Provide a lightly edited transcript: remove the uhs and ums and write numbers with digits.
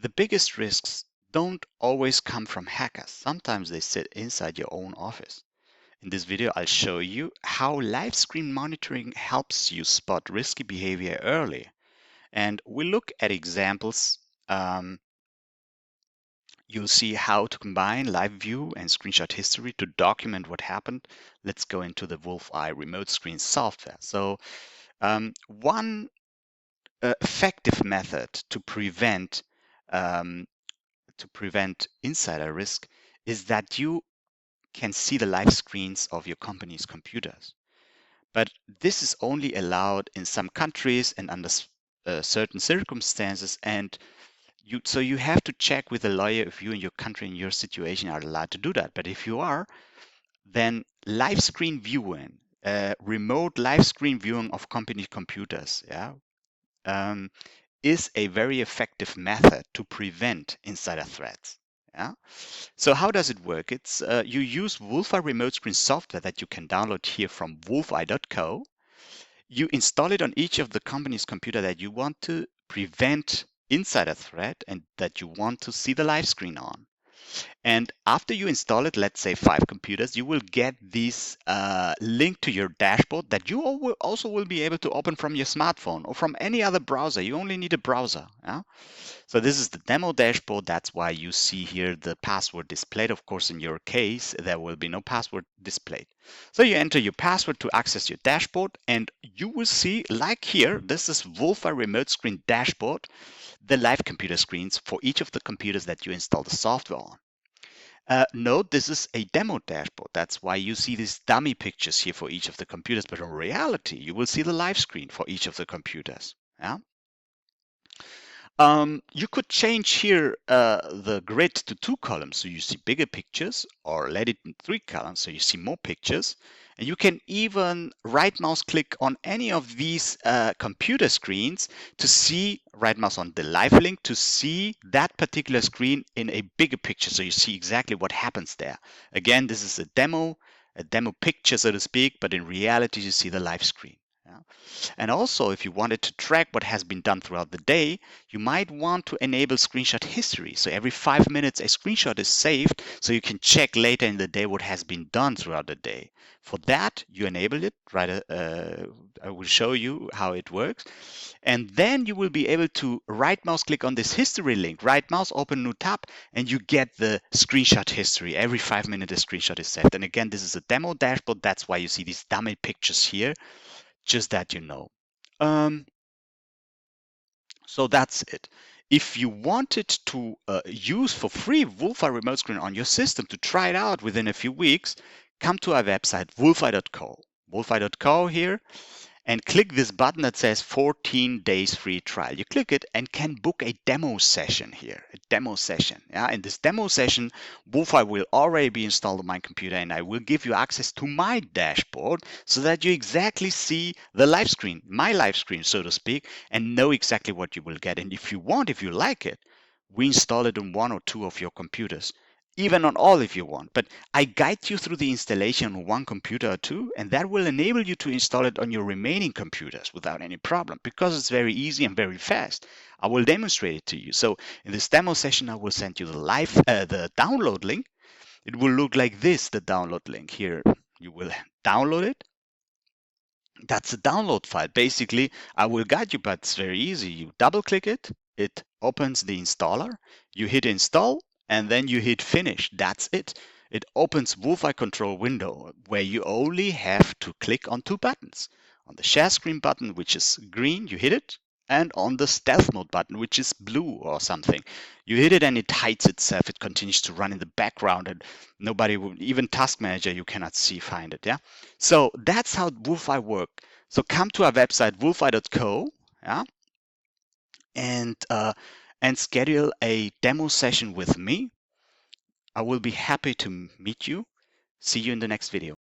The biggest risks don't always come from hackers. Sometimes they sit inside your own office. In this video, I'll show you how live screen monitoring helps you spot risky behavior early. And we'll look at examples. You'll see how to combine live view and screenshot history to document what happened. Let's go into the Wolfeye Remote Screen software. So one effective method to prevent insider risk is that you can see the live screens of your company's computers. But this is only allowed in some countries and under certain circumstances. And so you have to check with a lawyer if you and your country and your situation are allowed to do that. But if you are, then live screen viewing, remote live screen viewing of company computers, is a very effective method to prevent insider threats. Yeah. So how does it work? It's you use Wolfeye Remote Screen software that you can download here from wolfeye.co. You install it on each of the company's computer that you want to prevent insider threat and that you want to see the live screen on. And after you install it, let's say 5 computers, you will get this link to your dashboard that you also will be able to open from your smartphone or from any other browser. You only need a browser. Yeah? So this is the demo dashboard. That's why you see here the password displayed. Of course, in your case, there will be no password displayed. So you enter your password to access your dashboard, and you will see, like here, this is Wolfeye Remote Screen dashboard, the live computer screens for each of the computers that you install the software on. Note this is a demo dashboard. That's why you see these dummy pictures here for each of the computers. But in reality, you will see the live screen for each of the computers. Yeah. You could change here the grid to 2 columns so you see bigger pictures, or let it in 3 columns so you see more pictures. And you can even right mouse click on any of these computer screens to see, right mouse on the live link to see that particular screen in a bigger picture so you see exactly what happens there. Again, this is a demo picture, so to speak, but in reality you see the live screen. Yeah. And also, if you wanted to track what has been done throughout the day, you might want to enable screenshot history. So every 5 minutes, a screenshot is saved so you can check later in the day what has been done throughout the day. For that, you enable it. Right? I will show you how it works. And then you will be able to right mouse click on this history link, right mouse, open new tab, and you get the screenshot history. Every 5 minutes, a screenshot is saved. And again, this is a demo dashboard. That's why you see these dummy pictures here. Just that you know. So that's it. If you wanted to use for free Wolfeye Remote Screen on your system to try it out within a few weeks, come to our website, wolfeye.co. Wolfeye.co here, and click this button that says 14 days free trial. You click it and can book a demo session here, a demo session. Yeah, in this demo session, Wolfeye will already be installed on my computer, and I will give you access to my dashboard so that you exactly see the live screen, my live screen, so to speak, and know exactly what you will get. And if you want, if you like it, we install it on 1 or 2 of your computers. Even on all if you want, but I guide you through the installation on 1 computer or 2, and that will enable you to install it on your remaining computers without any problem because it's very easy and very fast. I will demonstrate it to you. So in this demo session, I will send you the download link. It will look like this, the download link here. You will download it. That's a download file. Basically, I will guide you, but it's very easy. You double click it, it opens the installer, you hit install, and then you hit finish. That's it. It opens Wolfeye control window where you only have to click on 2 buttons. On the share screen button, which is green, you hit it, and on the stealth mode button, which is blue or something. You hit it and it hides itself. It continues to run in the background and nobody will, even Task Manager, you cannot find it. Yeah. So that's how Wolfeye works. So come to our website, wolfeye.co, yeah, and schedule a demo session with me. I will be happy to meet you. See you in the next video.